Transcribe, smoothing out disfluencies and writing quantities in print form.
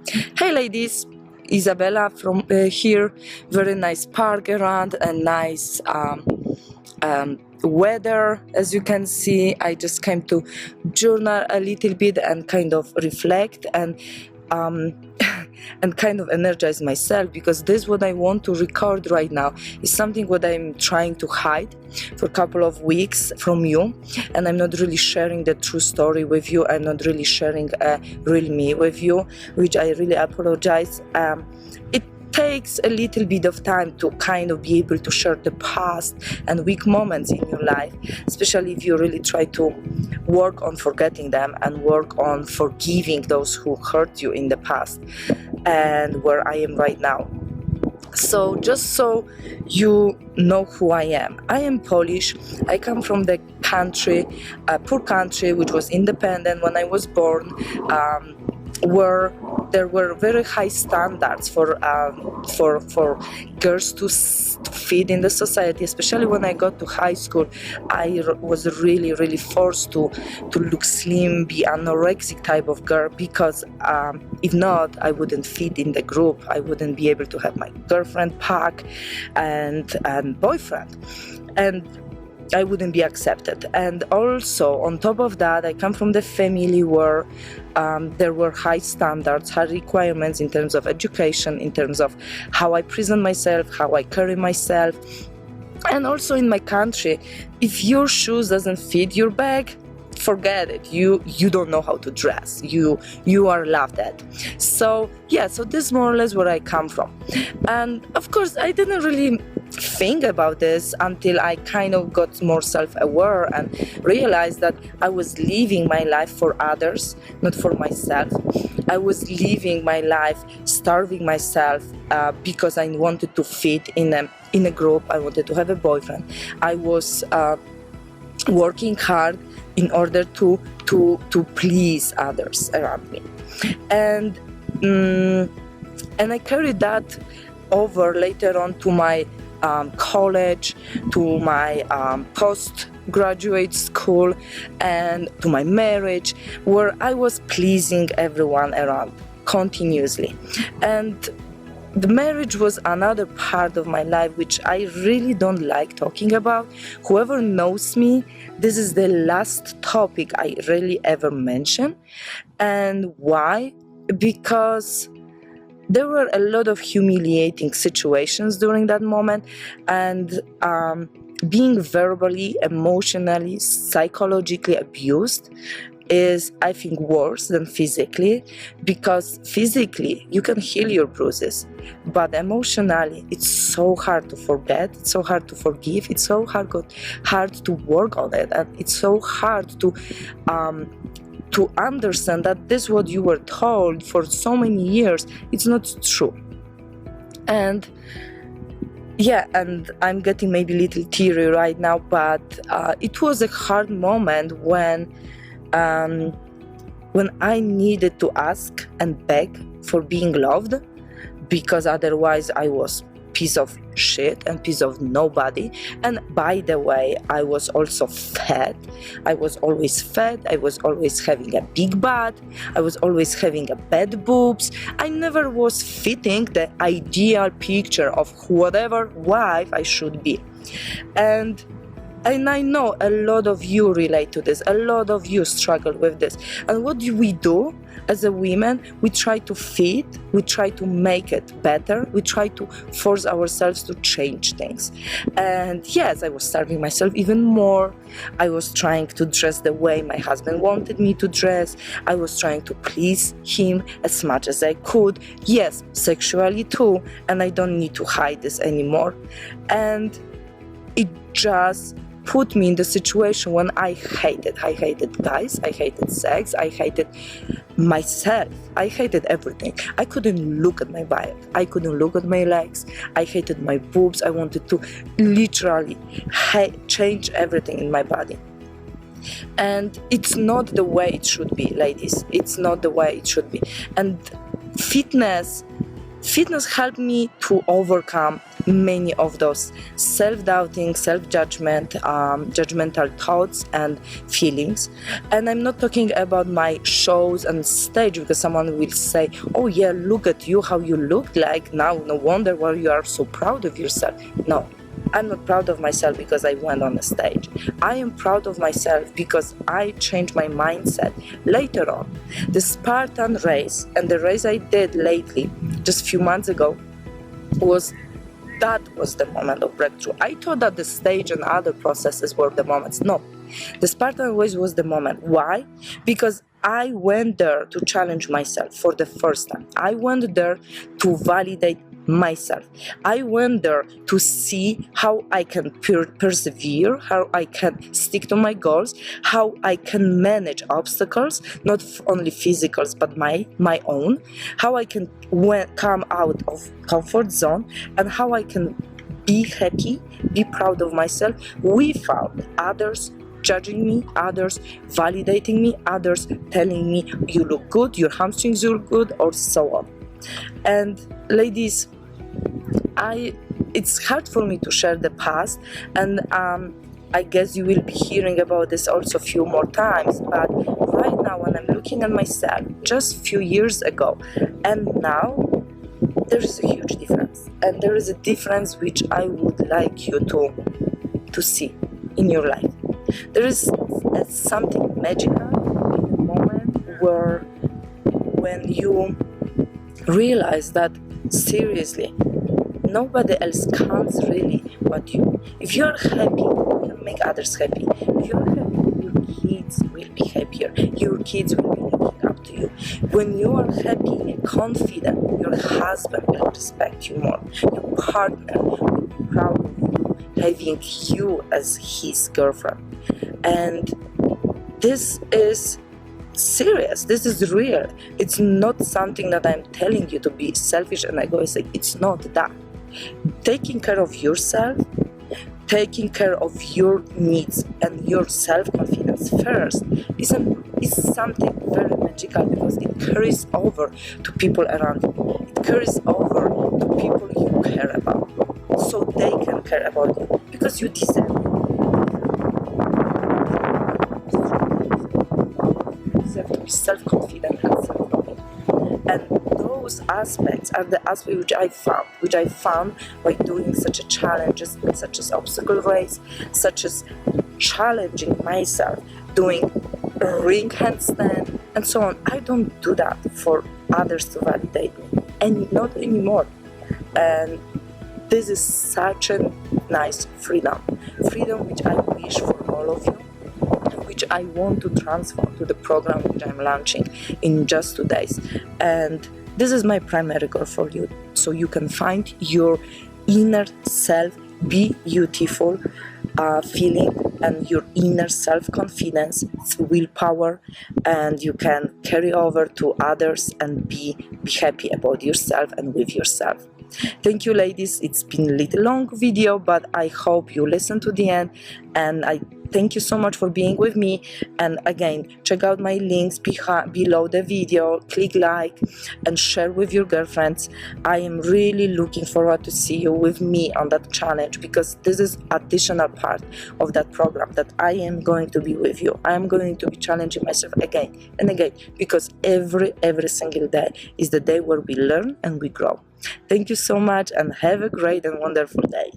Hey ladies, Isabella from here. Very nice park around and nice weather. As you can see, I just came to journal a little bit and kind of reflect um, and kind of energize myself, because this what I want to record right now is something what I'm trying to hide for a couple of weeks from you, and I'm not really sharing the true story with you. I'm not really sharing a real me with you, which I really apologize. It takes a little bit of time to kind of be able to share the past and weak moments in your life, especially if you really try to work on forgetting them and work on forgiving those who hurt you in the past and where I am right now. So just so you know who I am Polish. I come from the country, a poor country which was independent when I was born, where there were very high standards for girls to fit in the society. Especially when I got to high school, I was really forced to look slim, be anorexic type of girl, because if not, I wouldn't fit in the group. I wouldn't be able to have my girlfriend pack and boyfriend, and I wouldn't be accepted. And also on top of that, I come from the family where there were high standards, high requirements in terms of education, in terms of how I present myself, how I carry myself. And also in my country, if your shoes doesn't fit your bag, forget it. You don't know how to dress. You are laughed at. So yeah, so this is more or less where I come from. And of course, I didn't really think about this until I kind of got more self-aware and realized that I was living my life for others, not for myself. I was living my life starving myself because I wanted to fit in a group. I wanted to have a boyfriend. I was working hard in order to please others around me, and I carried that over later on to my college, to my postgraduate school, and to my marriage, where I was pleasing everyone around continuously. And the marriage was another part of my life which I really don't like talking about. Whoever knows me, this is the last topic I really ever mention. And why? Because there were a lot of humiliating situations during that moment, and being verbally, emotionally, psychologically abused is, I think, worse than physically, because physically you can heal your bruises, but emotionally it's so hard to forget, it's so hard to forgive, it's so hard to work on it, and it's so hard to understand that this what you were told for so many years, it's not true. And yeah, and I'm getting maybe a little teary right now, but it was a hard moment when I needed to ask and beg for being loved, because otherwise I was piece of shit and piece of nobody. And by the way, I was also fat. I was always fat. I was always having a big butt. I was always having a bad boobs. I never was fitting the ideal picture of whatever wife I should be. And I know a lot of you relate to this, a lot of you struggle with this. And what do we do as a women? We try to fit, we try to make it better, we try to force ourselves to change things. And yes, I was starving myself even more. I was trying to dress the way my husband wanted me to dress. I was trying to please him as much as I could. Yes, sexually too, and I don't need to hide this anymore. And it just put me in the situation when I hated guys, I hated sex, I hated myself, I hated everything. I couldn't look at my back, I couldn't look at my legs, I hated my boobs. I wanted to literally change everything in my body. And it's not the way it should be, ladies. It's not the way it should be. And fitness Fitness helped me to overcome many of those self-doubting, self-judgment, judgmental thoughts and feelings. And I'm not talking about my shows and stage, because someone will say, oh yeah, look at you, how you look like now, no wonder why you are so proud of yourself. No, I'm not proud of myself because I went on a stage. I am proud of myself because I changed my mindset later on. The Spartan race and the race I did lately, just a few months ago, was the moment of breakthrough. I thought that the stage and other processes were the moments. No, the Spartan race was the moment. Why? Because I went there to challenge myself for the first time. I went there to validate myself. I went there to see how I can persevere, how I can stick to my goals, how I can manage obstacles, not only physicals but my own, how I can come out of comfort zone, and how I can be happy, be proud of myself without others judging me, others validating me, others telling me you look good, your hamstrings look good, or so on. And ladies, it's hard for me to share the past, and I guess you will be hearing about this also a few more times, but right now when I'm looking at myself just a few years ago and now, there is a huge difference, and there is a difference which I would like you to see in your life. There is something magical in the moment when you realize that seriously nobody else counts really but you. If you are happy, you can make others happy. If you are happy, your kids will be happier. Your kids will be looking up to you. When you are happy and confident, your husband will respect you more. Your partner will be proud of you, having you as his girlfriend. And this is serious, this is real. It's not something that I'm telling you to be selfish and egoistic. It's not that. Taking care of yourself, taking care of your needs and your self-confidence first is something very magical, because it carries over to people around you. It carries over to people you care about, so they can care about you, because you deserve it. You deserve to be self-confident and self-loving. And those aspects are the aspects which I found by doing such a challenges, such as obstacle race, such as challenging myself, doing a ring handstand, and so on. I don't do that for others to validate me, and not anymore. And this is such a nice freedom which I wish for all of you, which I want to transform to the program which I'm launching in just 2 days. And this is my primary goal for you, so you can find your inner self, be beautiful feeling, and your inner self-confidence, willpower, and you can carry over to others and be happy about yourself and with yourself. Thank you, ladies. It's been a little long video, but I hope you listen to the end, and I thank you so much for being with me. And again, check out my links below the video, click like and share with your girlfriends. I am really looking forward to see you with me on that challenge, because this is additional part of that program that I am going to be with you. I am going to be challenging myself again and again, because every single day is the day where we learn and we grow. Thank you so much, and have a great and wonderful day.